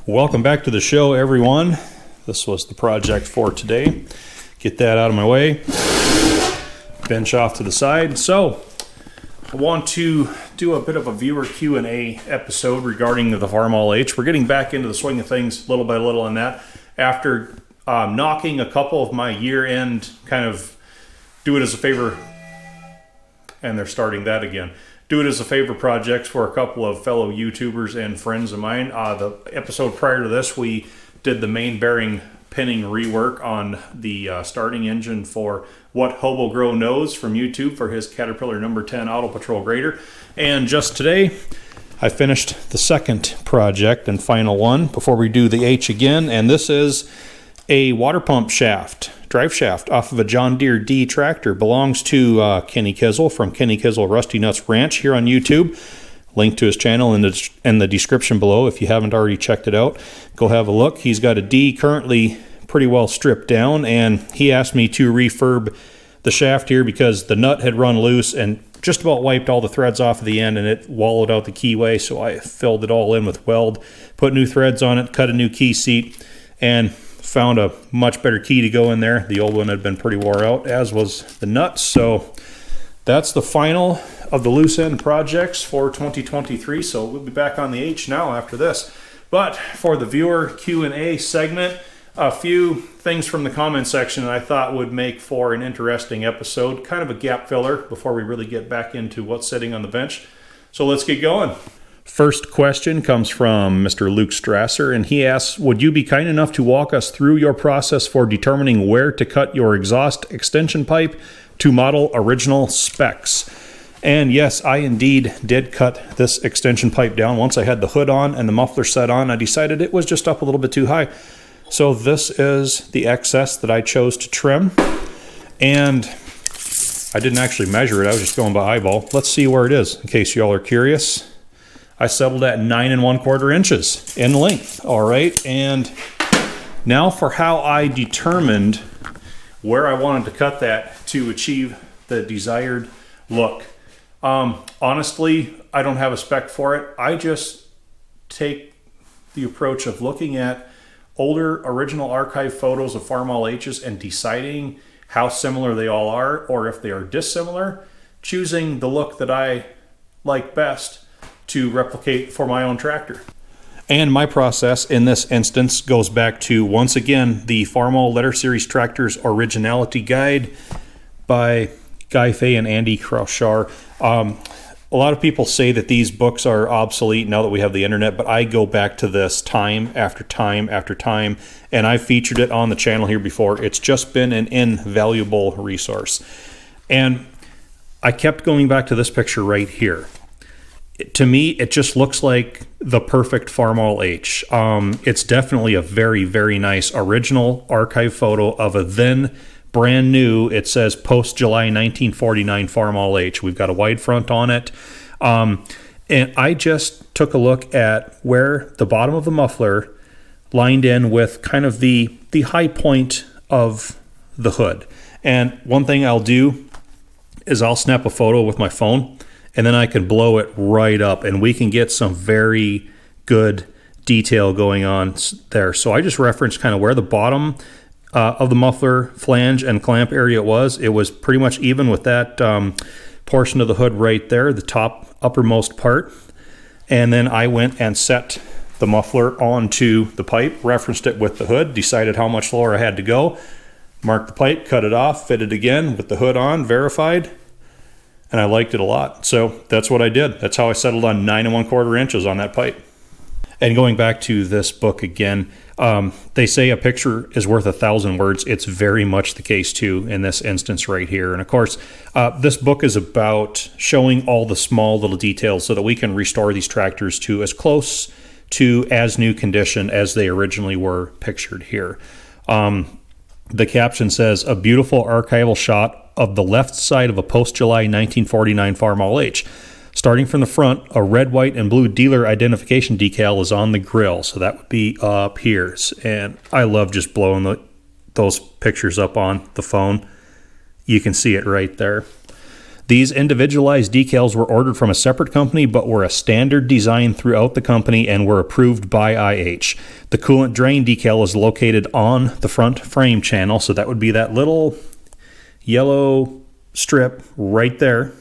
Welcome back to the show, everyone. This was the project for today. Get that out of my way. Bench off to the side. So, I want to do a bit of a viewer Q&A episode regarding the Farmall H. We're getting back into the swing of things little by little on that. After knocking a couple of my year-end kind of do it as a favor, and they're starting that again. Do it as a favor projects for a couple of fellow YouTubers and friends of mine. The episode prior to this, we did the main bearing pinning rework on the starting engine for What Hobo Grow Knows from YouTube for his Caterpillar number 10 Auto Patrol grader. And just today, I finished the second project and final one before we do the H again. And this is a water pump shaft, drive shaft off of a John Deere D tractor. Belongs to Kenny Kizzle from Kenny Kizzle Rusty Nuts Ranch here on YouTube. Link to his channel in the description below if you haven't already checked it out. Go have a look. He's got a D currently pretty well stripped down, and he asked me to refurb the shaft here because the nut had run loose and just about wiped all the threads off of the end, and it wallowed out the keyway, so I filled it all in with weld, put new threads on it, cut a new key seat, and found a much better key to go in there. The old one had been pretty wore out, as was the nuts. So that's the final of the loose end projects for 2023. So we'll be back on the H now after this. But for the viewer Q&A segment, a few things from the comment section that I thought would make for an interesting episode, kind of a gap filler before we really get back into what's sitting on the bench. So let's get going. First question comes from Mr. Luke Strasser, and he asks, would you be kind enough to walk us through your process for determining where to cut your exhaust extension pipe to model original specs? And yes, I indeed did cut this extension pipe down. Once I had the hood on and the muffler set on, I decided it was just up a little bit too high. So this is the excess that I chose to trim. And I didn't actually measure it, I was just going by eyeball. Let's see where it is, in case y'all are curious. I settled at 9 1/4 inches in length. All right, and now for how I determined where I wanted to cut that to achieve the desired look. Honestly, I don't have a spec for it. I just take the approach of looking at older original archive photos of Farmall H's and deciding how similar they all are, or if they are dissimilar, choosing the look that I like best to replicate for my own tractor. And my process in this instance goes back to, once again, the Farmall Letter Series Tractors Originality Guide by Guy Fay and Andy Kraushar. A lot of people say that these books are obsolete now that we have the internet, but I go back to this time after time after time, and I've featured it on the channel here before. It's just been an invaluable resource. And I kept going back to this picture right here. To me, it just looks like the perfect Farmall H. It's definitely a very, very nice original archive photo of a then brand new, it says post-July 1949 Farmall H. We've got a wide front on it. And I just took a look at where the bottom of the muffler lined in with kind of the high point of the hood. And one thing I'll do is I'll snap a photo with my phone, and then I can blow it right up, and we can get some very good detail going on there. So I just referenced kind of where the bottom of the muffler flange and clamp area was. It was pretty much even with that portion of the hood right there, the top uppermost part. And then I went and set the muffler onto the pipe, referenced it with the hood, decided how much lower I had to go, marked the pipe, cut it off, fit it again with the hood on, verified, and I liked it a lot. So that's what I did. That's how I settled on 9 1/4 inches on that pipe. And going back to this book again, they say a picture is worth 1,000 words. It's very much the case too in this instance right here. And of course, this book is about showing all the small little details so that we can restore these tractors to as close to as new condition as they originally were pictured here. The caption says, a beautiful archival shot of the left side of a post-July 1949 Farmall H. Starting from the front, a red, white, and blue dealer identification decal is on the grill. So that would be up here. And I love just blowing those pictures up on the phone. You can see it right there. These individualized decals were ordered from a separate company but were a standard design throughout the company and were approved by IH. The coolant drain decal is located on the front frame channel, so that would be that little yellow strip right there.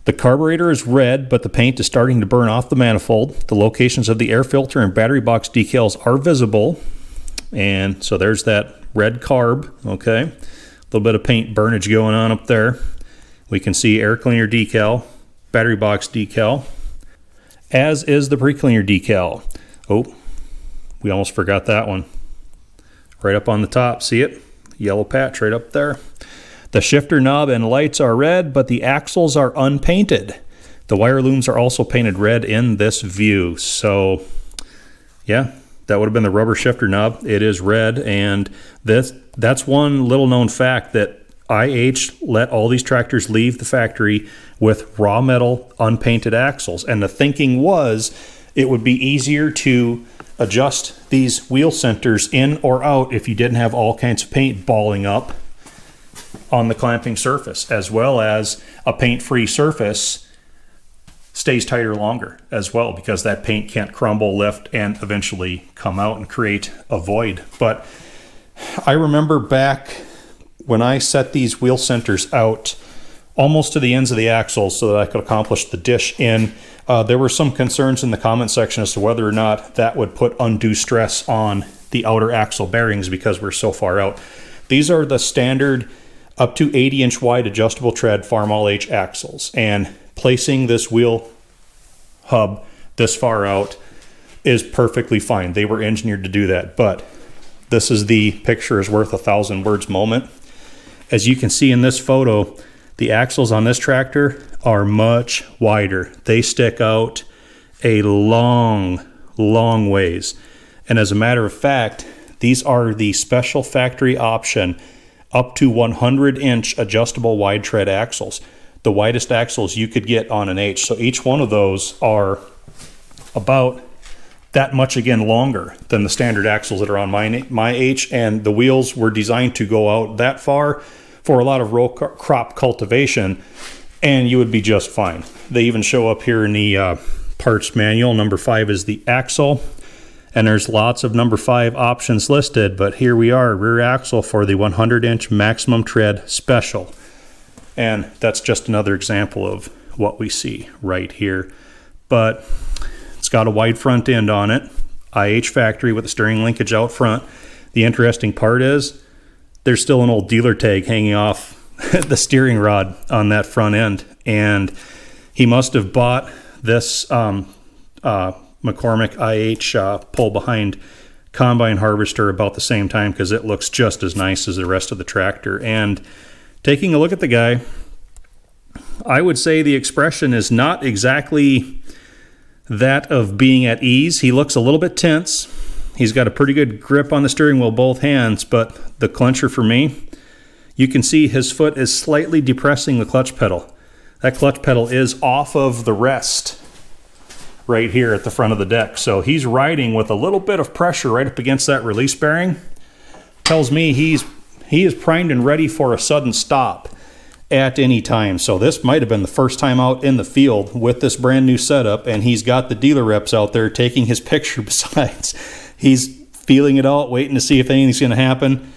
The carburetor is red, but the paint is starting to burn off the manifold. The locations of the air filter and battery box decals are visible. And so there's that red carb, okay? A little bit of paint burnage going on up there. We can see air cleaner decal, battery box decal, as is the pre-cleaner decal. Oh, we almost forgot that one. Right up on the top, see it? Yellow patch right up there. The shifter knob and lights are red, but the axles are unpainted. The wire looms are also painted red in this view. So, yeah, that would have been the rubber shifter knob. It is red, and that's one little known fact, that IH let all these tractors leave the factory with raw metal unpainted axles. And the thinking was it would be easier to adjust these wheel centers in or out if you didn't have all kinds of paint balling up on the clamping surface, as well as a paint-free surface stays tighter longer as well, because that paint can't crumble, lift, and eventually come out and create a void. But I remember back when I set these wheel centers out almost to the ends of the axles so that I could accomplish the dish in, there were some concerns in the comment section as to whether or not that would put undue stress on the outer axle bearings because we're so far out. These are the standard up to 80-inch wide adjustable tread Farmall H axles, and placing this wheel hub this far out is perfectly fine. They were engineered to do that, but this is the picture is worth 1,000 words moment. As you can see in this photo, the axles on this tractor are much wider. They stick out a long ways. And as a matter of fact, these are the special factory option up to 100-inch adjustable wide tread axles. The widest axles you could get on an H. So each one of those are about that much, again, longer than the standard axles that are on my H, and the wheels were designed to go out that far for a lot of row crop cultivation, and you would be just fine. They even show up here in the parts manual. Number 5 is the axle, and there's lots of number 5 options listed, but here we are, rear axle for the 100-inch maximum tread special. And that's just another example of what we see right here. But it's got a wide front end on it, IH factory with the steering linkage out front. The interesting part is there's still an old dealer tag hanging off the steering rod on that front end. And he must have bought this McCormick IH pull behind combine harvester about the same time, because it looks just as nice as the rest of the tractor. And taking a look at the guy, I would say the expression is not exactly that of being at ease. He looks a little bit tense. He's got a pretty good grip on the steering wheel, both hands, but the clincher for me, you can see his foot is slightly depressing the clutch pedal. That clutch pedal is off of the rest right here at the front of the deck. So he's riding with a little bit of pressure right up against that release bearing. Tells me he is primed and ready for a sudden stop at any time. So this might have been the first time out in the field with this brand new setup, and he's got the dealer reps out there taking his picture besides. He's feeling it out, waiting to see if anything's going to happen,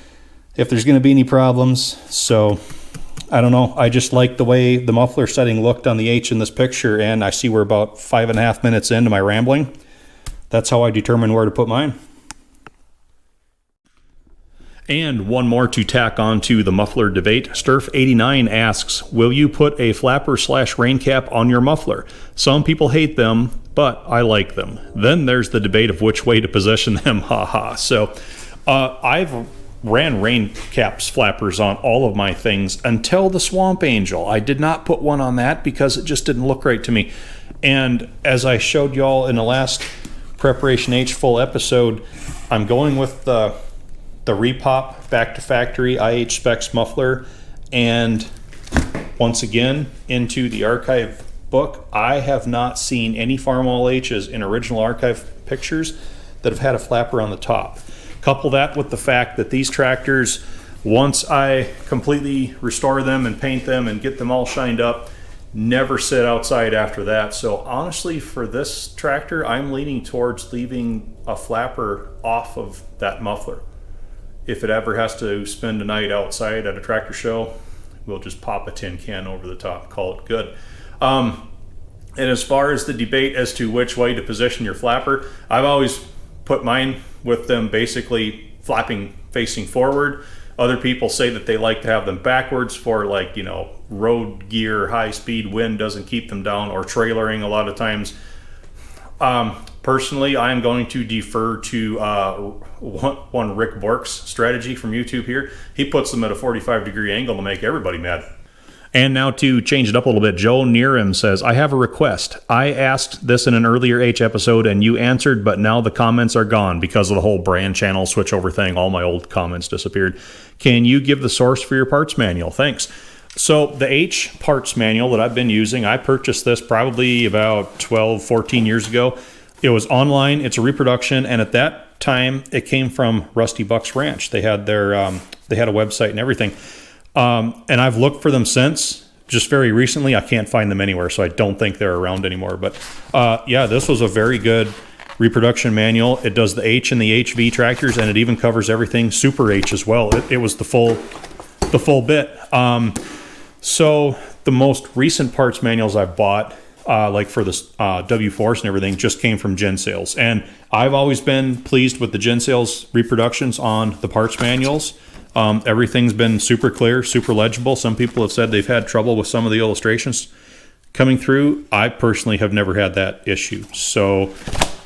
if there's going to be any problems. So I don't know. I just like the way the muffler setting looked on the H in this picture, and I see we're about 5.5 minutes into my rambling. That's how I determine where to put mine. And one more to tack on to the muffler debate. Sturf89 asks, will you put a flapper/rain cap on your muffler? Some people hate them, but I like them. Then there's the debate of which way to position them, haha. So I've ran rain caps flappers on all of my things until the Swamp Angel. I did not put one on that because it just didn't look right to me. And as I showed y'all in the last Preparation H full episode, I'm going with the Repop back to factory IH specs muffler. And once again, into the archive book, I have not seen any Farmall H's in original archive pictures that have had a flapper on the top. Couple that with the fact that these tractors once I completely restore them and paint them and get them all shined up, never sit outside after that. So honestly, for this tractor, I'm leaning towards leaving a flapper off of that muffler. If it ever has to spend a night outside at a tractor show, we'll just pop a tin can over the top, call it good. And as far as the debate as to which way to position your flapper, I've always put mine with them basically flapping facing forward. Other people say that they like to have them backwards for, like, you know, road gear, high speed, wind doesn't keep them down, or trailering a lot of times. Personally, I'm going to defer to one Rick Bork's strategy from YouTube here. He puts them at a 45-degree angle to make everybody mad. And now to change it up a little bit, Joe Neerim says, I have a request. I asked this in an earlier H episode and you answered, but now the comments are gone because of the whole brand channel switchover thing. All my old comments disappeared. Can you give the source for your parts manual? Thanks. So the H parts manual that I've been using, I purchased this probably about 12, 14 years ago. It was online. It's a reproduction. And at that time, it came from Rusty Buck's Ranch. They had their, they had a website and everything. And I've looked for them since, just very recently. I can't find them anywhere, so I don't think they're around anymore. But yeah, this was a very good reproduction manual. It does the H and the HV tractors, and it even covers everything Super H as well. It was the full bit. So the most recent parts manuals I've bought, like for the W4s and everything, just came from Gen Sales. And I've always been pleased with the Gen Sales reproductions on the parts manuals. Everything's been super clear, super legible. Some people have said they've had trouble with some of the illustrations coming through. I personally have never had that issue. So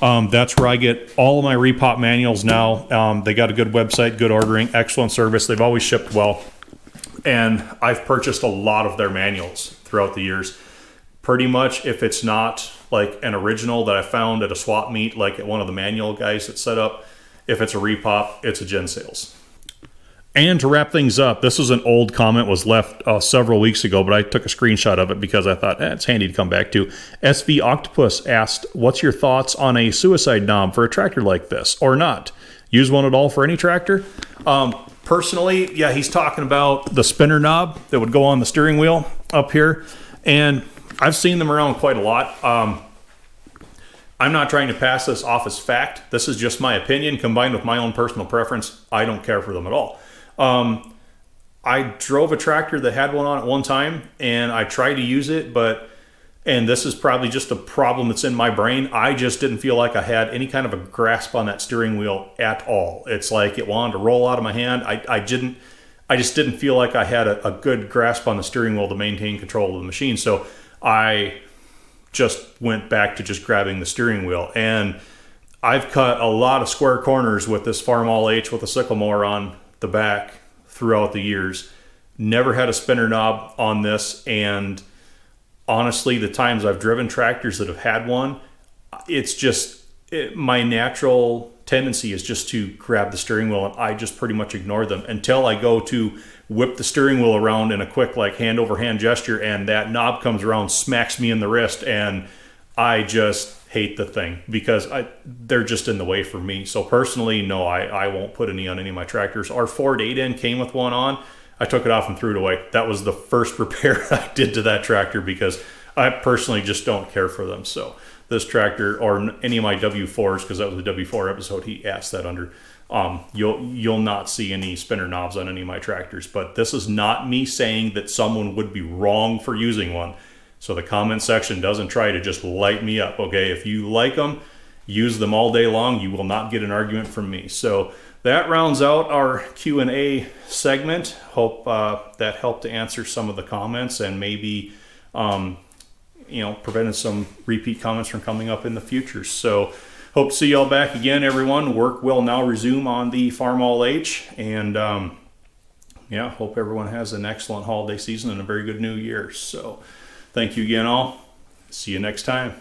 that's where I get all of my repop manuals now. They got a good website, good ordering, excellent service. They've always shipped well. And I've purchased a lot of their manuals throughout the years. Pretty much, if it's not like an original that I found at a swap meet, like at one of the manual guys that set up, if it's a repop, it's a Gen Sales. And to wrap things up, this was an old comment, was left several weeks ago, but I took a screenshot of it because I thought, it's handy to come back to. SV Octopus asked, what's your thoughts on a suicide knob for a tractor like this, or not? Use one at all for any tractor? Personally, yeah, he's talking about the spinner knob that would go on the steering wheel up here. And I've seen them around quite a lot. I'm not trying to pass this off as fact. This is just my opinion combined with my own personal preference. I don't care for them at all. I drove a tractor that had one on at one time, and I tried to use it, and this is probably just a problem that's in my brain. I just didn't feel like I had any kind of a grasp on that steering wheel at all. It's like it wanted to roll out of my hand. I just didn't feel like I had a good grasp on the steering wheel to maintain control of the machine. So I just went back to just grabbing the steering wheel. And I've cut a lot of square corners with this Farmall H with a sickle mower on the back throughout the years. Never had a spinner knob on this, and honestly, the times I've driven tractors that have had one, it's just my natural tendency is just to grab the steering wheel, and I just pretty much ignore them until I go to whip the steering wheel around in a quick, like, hand over hand gesture, and that knob comes around, smacks me in the wrist, and I just hate the thing because they're just in the way for me. So personally, no, I won't put any on any of my tractors. Our Ford 8N came with one on. I took it off and threw it away. That was the first repair I did to that tractor because I personally just don't care for them. So this tractor, or any of my W4s, because that was the W4 episode he asked that under, you'll not see any spinner knobs on any of my tractors. But this is not me saying that someone would be wrong for using one. So the comment section doesn't try to just light me up, okay? If you like them, use them all day long. You will not get an argument from me. So that rounds out our Q&A segment. Hope that helped to answer some of the comments and maybe, prevented some repeat comments from coming up in the future. So hope to see y'all back again, everyone. Work will now resume on the Farmall H. And hope everyone has an excellent holiday season and a very good new year. So thank you again all. See you next time.